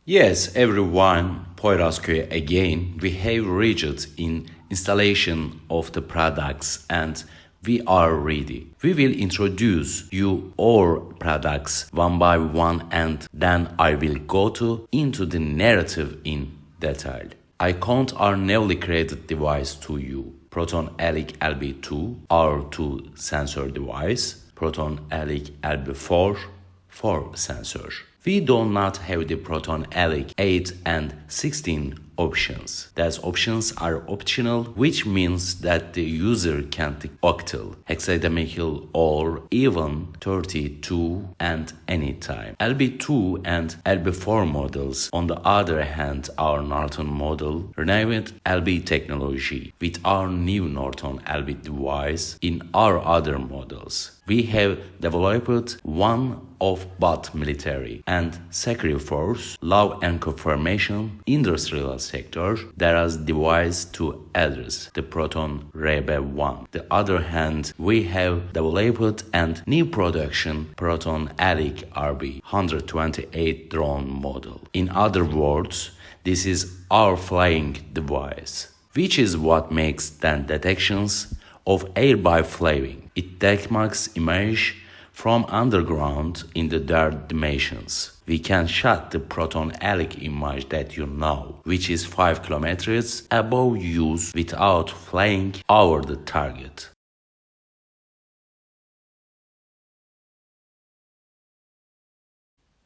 Yes, everyone, Poyrazköy again. We have reached in installation of the products and we are ready. We will introduce you our products one by one and then I will go into the narrative in detail. I count our newly created device to you. Proton Elic LB2, our 2 sensor device. Proton Elic LB4, 4 sensor. We do not have the Proton Elic 8 and 16 options. Those options are optional, which means that the user can tick octal, hexadecimal or even 32 and anytime. LB2 and LB4 models, on the other hand, our Norton model, renamed LB technology with our new Norton LB device in our other models. We have developed one of both military and security force, law and confirmation, industrial sector that has device to address the Proton RB1. The other hand, we have developed and new production Proton Elic RB 128 drone model. In other words, this is our flying device, which is what makes then detections of air by flying. It takes image from underground in the third dimensions. We can shot the Proton Elic image that you know, which is 5 kilometers above you without flying over the target.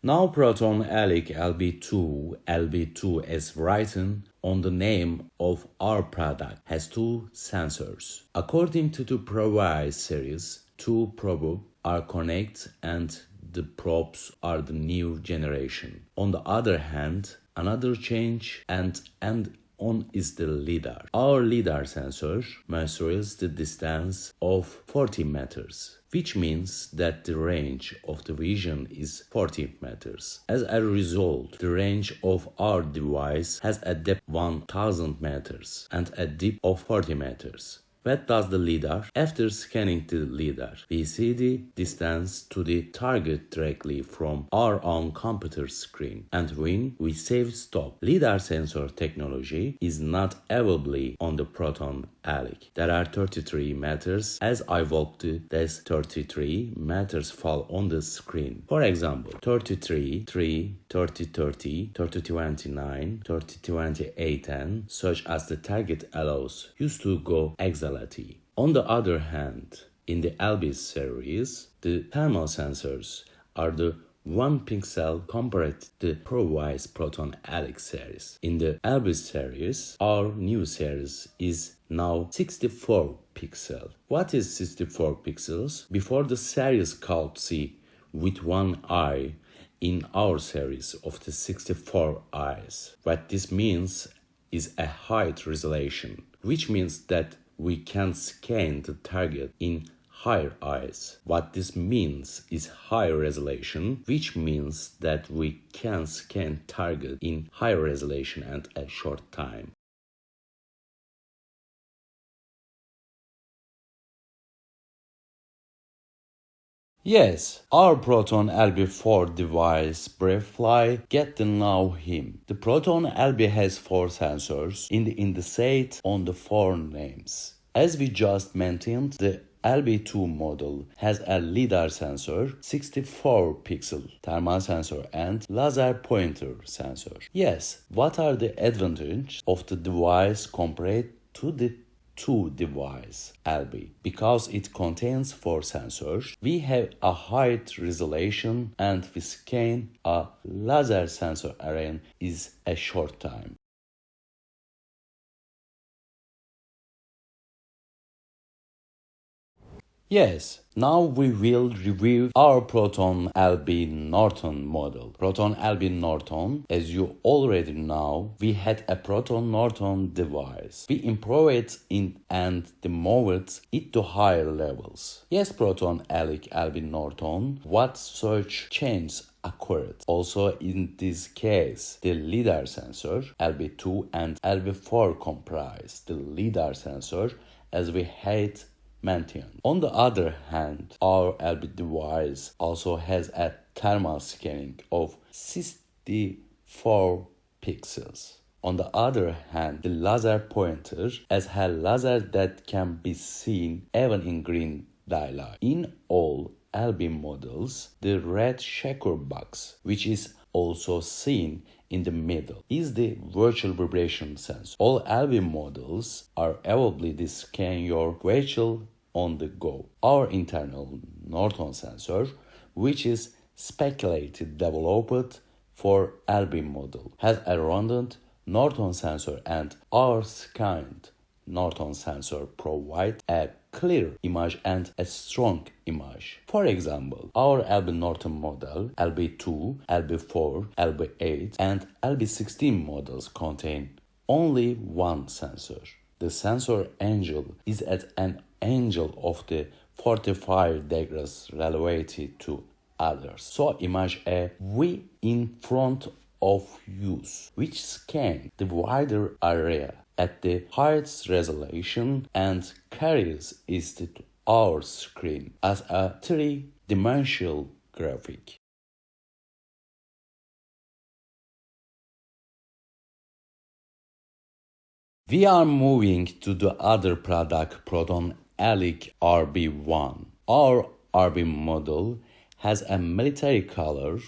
Now Proton Elic LB2 as written on the name of our product has 2 sensors. According to the Provide series, 2 probes are connected and the probes are the new generation. On the other hand, another change and on is the LiDAR. Our LiDAR sensor measures the distance of 40 meters, which means that the range of the vision is 40 meters. As a result, the range of our device has a depth 1000 meters and a depth of 40 meters. What does the LiDAR? After scanning the LiDAR, we see the distance to the target directly from our own computer screen. And when we save stop, LiDAR sensor technology is not available on the Proton Elic. There are 33 meters. As I walked, these 33 meters fall on the screen. For example, 33, 3, 30, 30, 30, 29, 30, 28, and such as the target allows used to go exactly. On the other hand, in the LB series, the thermal sensors are the 1 pixel compared to the previous Proton Elic series. In the LB series, our new series is now 64 pixels. What is 64 pixels? Before the series called C with 1 eye in our series of the 64 eyes. What this means is a high resolution, which means that we can scan the target in higher eyes. What this means is high resolution, which means that we can scan target in high resolution and a short time. Yes, our Proton LB4 device briefly get to know him. The Proton LB has 4 sensors indicate on the 4 names. As we just mentioned, the LB2 model has a LiDAR sensor, 64 pixel thermal sensor and laser pointer sensor. Yes, what are the advantages of the device compared to the 2 device LB? Because it contains 4 sensors, we have a high resolution and we scan a laser sensor array is a short time. Yes, now we will review our Proton LB Norton model. Proton LB Norton, as you already know, we had a Proton Norton device. We improved it and moved it to higher levels. Yes, Proton Elic LB Norton, what such change occurred? Also in this case, the LiDAR sensor LB2 and LB4 comprise the LiDAR sensor as we had mentioned. On the other hand, our LB device also has a thermal scanning of 65 4 pixels. On the other hand, the laser pointer has a laser that can be seen even in green daylight. In all LB models, the red checker box, which is also seen in the middle, is the virtual vibration sensor. All LB models are available to scan your vehicle on the go. Our internal Norton sensor, which is speculated developed for LB model, has a rounded Norton sensor, and our scanned Norton sensor provides a clear image and a strong image. For example, our LB Norton model, LB2, LB4, LB8, and LB16 models contain only one sensor. The sensor angle is at an angle of the 45 degrees relative to others. So image a V in front of use, which scans the wider area at the highest resolution and carries it to our screen as a three-dimensional graphic. We are moving to the other product, Proton Elic RB1. Our RB model has a military color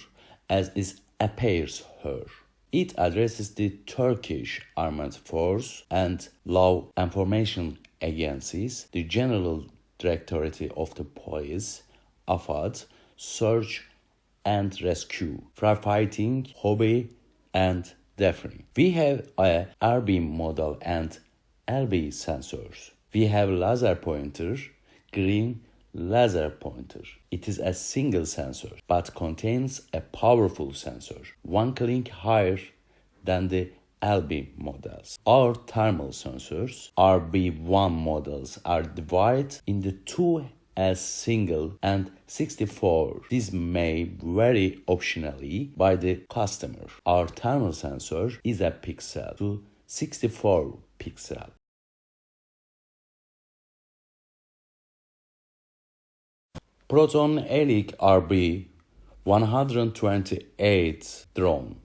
as it appears here. It addresses the Turkish Armed Force and Law Enforcement Agencies, the General Directorate of the Police, AFAD, Search and Rescue, Firefighting, Hobby, and Defense. We have a RB model and LB sensors. We have laser pointer, green laser pointer. It is a single sensor but contains a powerful sensor, one click higher than the LB models. Our thermal sensors, RB1 models, are divided into two as single and 64. This may vary optionally by the customer. Our thermal sensor is a pixel to 64 pixel. Proton Elic RB 128 drone.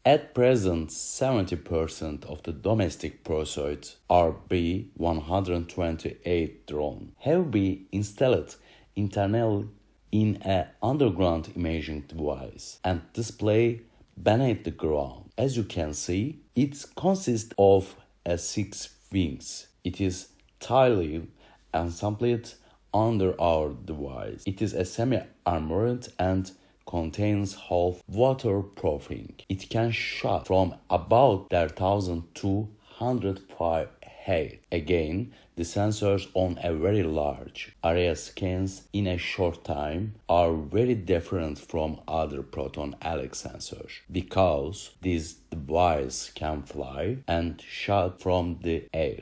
At present, 70% of the domestic pursuit RB 128 drone have been installed internally in an underground imaging device and display beneath the ground. As you can see, it consists of 6 wings. It is tightly assembled under our device. It is a semi-armored and contains half waterproofing. It can shoot from about 1,000 to 105 height. Again, the sensors on a very large area scans in a short time are very different from other Proton Elic sensors because this device can fly and shoot from the air.